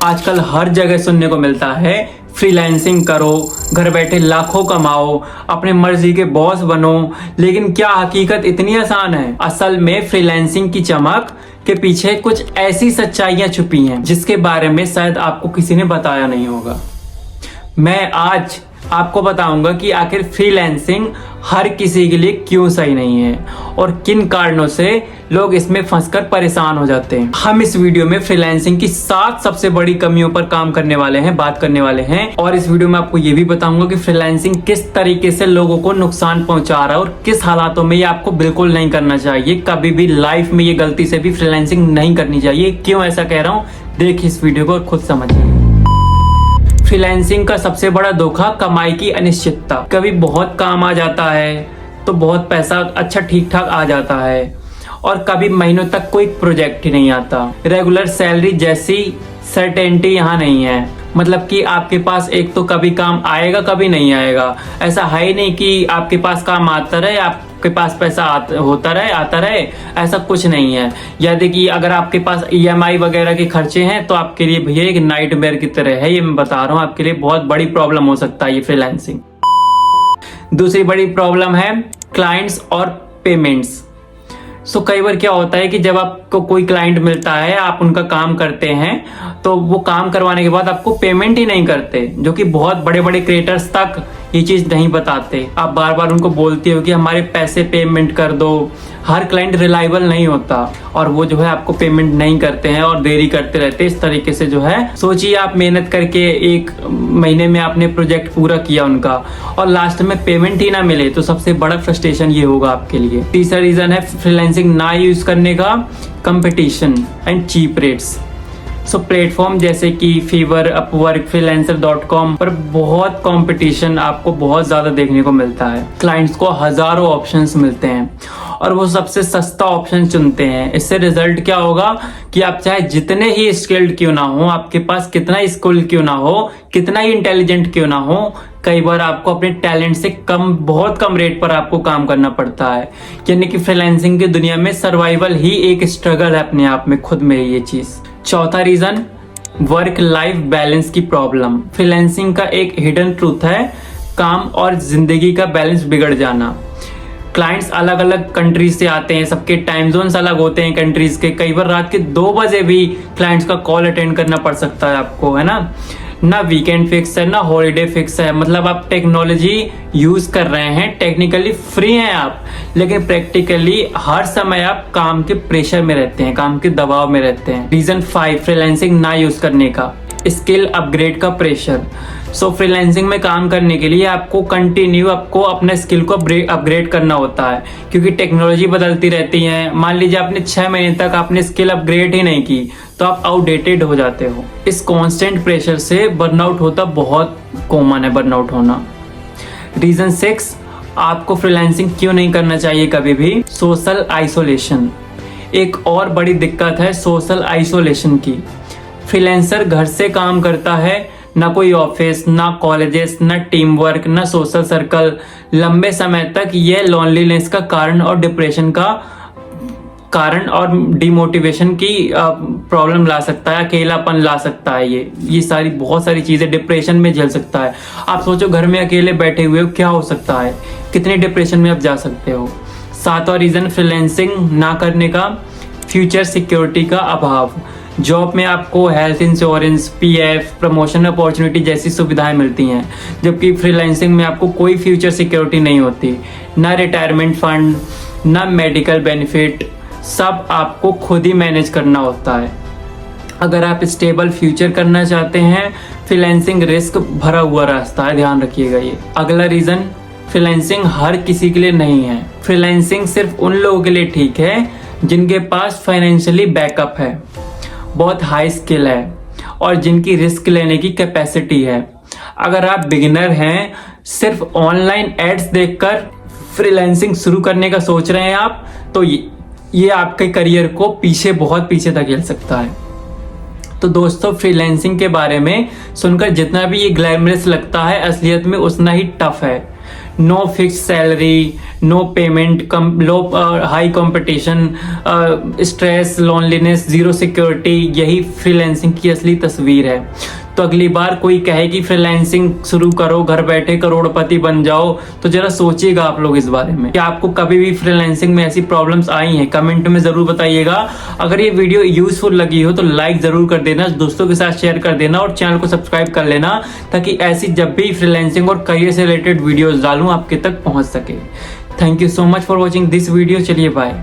आजकल हर जगह सुनने को मिलता है फ्रीलांसिंग करो, घर बैठे लाखों कमाओ, अपने मर्जी के बॉस बनो। लेकिन क्या हकीकत इतनी आसान है? असल में फ्रीलांसिंग की चमक के पीछे कुछ ऐसी सच्चाइयां छुपी हैं जिसके बारे में शायद आपको किसी ने बताया नहीं होगा। मैं आज आपको बताऊंगा कि आखिर फ्रीलांसिंग हर किसी के लिए क्यों सही नहीं है और किन कारणों से लोग इसमें फंसकर परेशान हो जाते हैं। हम इस वीडियो में फ्रीलांसिंग की 7 सबसे बड़ी कमियों पर बात करने वाले हैं और इस वीडियो में आपको ये भी बताऊंगा कि फ्रीलांसिंग किस तरीके से लोगों को नुकसान पहुंचा रहा है और किस हालातों में ये आपको बिल्कुल नहीं करना चाहिए। कभी भी लाइफ में ये गलती से भी फ्रीलांसिंग नहीं करनी चाहिए। क्यों ऐसा कह रहा हूँ, देखिए इस वीडियो को और खुद समझिए। फ्रीलांसिंग का सबसे बड़ा धोखा कमाई की अनिश्चितता। कभी बहुत काम आ जाता है तो बहुत पैसा अच्छा ठीक ठाक आ जाता है और कभी महीनों तक कोई प्रोजेक्ट ही नहीं आता। रेगुलर सैलरी जैसी सर्टेनिटी यहाँ नहीं है। मतलब कि आपके पास एक तो कभी काम आएगा कभी नहीं आएगा। ऐसा है ही नहीं कि आपके पास काम आता रहे, आपके पास पैसा आता रहे, ऐसा कुछ नहीं है। यदि कि अगर आपके पास EMI वगैरह के खर्चे हैं तो आपके लिए भैया एक नाइटमेयर की तरह है। ये मैं बता रहा हूँ, आपके लिए बहुत बड़ी प्रॉब्लम हो सकता है ये फ्रीलांसिंग। दूसरी बड़ी प्रॉब्लम है क्लाइंट्स और पेमेंट्स। कई बार क्या होता है कि जब आपको कोई क्लाइंट मिलता है, आप उनका काम करते हैं तो वो काम करवाने के बाद आपको पेमेंट ही नहीं करते, जो कि बहुत बड़े बड़े क्रिएटर्स तक ये चीज नहीं बताते। आप बार बार उनको बोलते हो कि हमारे पैसे पेमेंट कर दो। हर क्लाइंट रिलायबल नहीं होता और वो जो है आपको पेमेंट नहीं करते हैं और देरी करते रहते हैं। इस तरीके से जो है सोचिए, आप मेहनत करके 1 महीने में आपने प्रोजेक्ट पूरा किया उनका और लास्ट में पेमेंट ही ना मिले तो सबसे बड़ा फ्रस्ट्रेशन ये होगा आपके लिए। तीसरा रीजन है फ्रीलांसिंग ना यूज करने का, competition and cheap rates. Platform जैसे कि फीवर, अपवर्क, freelancer.com पर बहुत कंपटीशन आपको बहुत ज्यादा देखने को मिलता है। क्लाइंट्स को हजारों ऑप्शंस मिलते हैं और वो सबसे सस्ता ऑप्शन चुनते हैं। इससे रिजल्ट क्या होगा कि आप चाहे जितने ही स्किल्ड क्यों ना हो, आपके पास कितना स्किल क्यों ना हो, कितना ही इंटेलिजेंट क्यों ना हो, कई बार आपको अपने टैलेंट से बहुत कम रेट पर आपको काम करना पड़ता है। यानी कि फ्रीलांसिंग की दुनिया में सर्वाइवल ही एक स्ट्रगल है अपने आप में, खुद में ये चीज। चौथा रीजन, वर्क लाइफ बैलेंस की प्रॉब्लम। फ्रीलांसिंग का एक हिडन ट्रूथ है काम और जिंदगी का बैलेंस बिगड़ जाना। क्लाइंट्स अलग अलग कंट्रीज से आते हैं, सबके टाइम जोन्स अलग होते हैं कंट्रीज के। कई बार रात के 2 बजे भी क्लाइंट्स का कॉल अटेंड करना पड़ सकता है आपको, है ना वीकेंड फिक्स है ना हॉलीडे फिक्स है। मतलब आप टेक्नोलॉजी यूज कर रहे हैं, टेक्निकली फ्री हैं आप, लेकिन प्रैक्टिकली हर समय आप काम के प्रेशर में रहते हैं, काम के दबाव में रहते हैं। रीजन 5, फ्रीलांसिंग ना यूज करने का, स्किल अपग्रेड का प्रेशर। फ्रीलांसिंग में काम करने के लिए आपको अपने स्किल को अपग्रेड करना होता है, क्योंकि टेक्नोलॉजी बदलती रहती है। मान लीजिए आपने 6 महीने तक आपने स्किल अपग्रेड ही नहीं की तो आप आउटडेटेड हो जाते हो। इस कांस्टेंट प्रेशर से बर्नआउट होता बहुत कॉमन है, बर्नआउट होना। रीजन 6, आपको फ्रीलांसिंग क्यों नहीं करना चाहिए कभी भी, सोशल आइसोलेशन। एक और बड़ी दिक्कत है सोशल आइसोलेशन की। फ्रीलांसर घर से काम करता है, ना कोई ऑफिस, ना कॉलेजेस, ना टीम वर्क, ना सोशल सर्कल। लंबे समय तक ये लोनलीनेस का कारण और डिप्रेशन का कारण और डिमोटिवेशन की प्रॉब्लम ला सकता है, अकेलापन ला सकता है। ये बहुत सारी चीजें डिप्रेशन में झेल सकता है। आप सोचो, घर में अकेले बैठे हुए हो, क्या हो सकता है, कितने डिप्रेशन में आप जा सकते हो। 7वां रीजन फ्रीलांसिंग ना करने का, फ्यूचर सिक्योरिटी का अभाव। जॉब में आपको health insurance, PF, promotion opportunity जैसी सुविधाएं मिलती हैं, जबकि फ्रीलांसिंग में आपको कोई फ्यूचर सिक्योरिटी नहीं होती, ना रिटायरमेंट फंड, ना मेडिकल बेनिफिट। सब आपको खुद ही मैनेज करना होता है। अगर आप स्टेबल फ्यूचर करना चाहते हैं, फ्रीलांसिंग रिस्क भरा हुआ रास्ता है, ध्यान रखिएगा ये। अगला रीजन, फ्रीलांसिंग हर किसी के लिए नहीं है। फ्रीलांसिंग सिर्फ उन लोगों के लिए ठीक है जिनके पास फाइनेंशियली बैकअप है, बहुत हाई स्किल है और जिनकी रिस्क लेने की कैपेसिटी है। अगर आप बिगिनर हैं, सिर्फ ऑनलाइन एड्स देखकर फ्रीलांसिंग शुरू करने का सोच रहे हैं आप, तो ये आपके करियर को बहुत पीछे धकेल सकता है। तो दोस्तों, फ्रीलांसिंग के बारे में सुनकर जितना भी ये ग्लैमरस लगता है, असलियत में उतना ही टफ है। No fix salary, no payment, low high competition, stress, loneliness, zero security, यही फ्रीलांसिंग की असली तस्वीर है। तो अगली बार कोई कहे कि फ्रीलांसिंग शुरू करो, घर बैठे करोड़पति बन जाओ, तो जरा सोचिएगा आप लोग इस बारे में। क्या आपको कभी भी फ्रीलांसिंग में ऐसी प्रॉब्लम्स आई हैं? कमेंट में जरूर बताइएगा। अगर ये वीडियो यूजफुल लगी हो तो लाइक जरूर कर देना, दोस्तों के साथ शेयर कर देना और चैनल को सब्सक्राइब कर लेना, ताकि ऐसी जब भी फ्रीलांसिंग और करियर से रिलेटेड वीडियोस डालूं आपके तक पहुंच सके। Thank you so much for watching this video. चलिए बाय।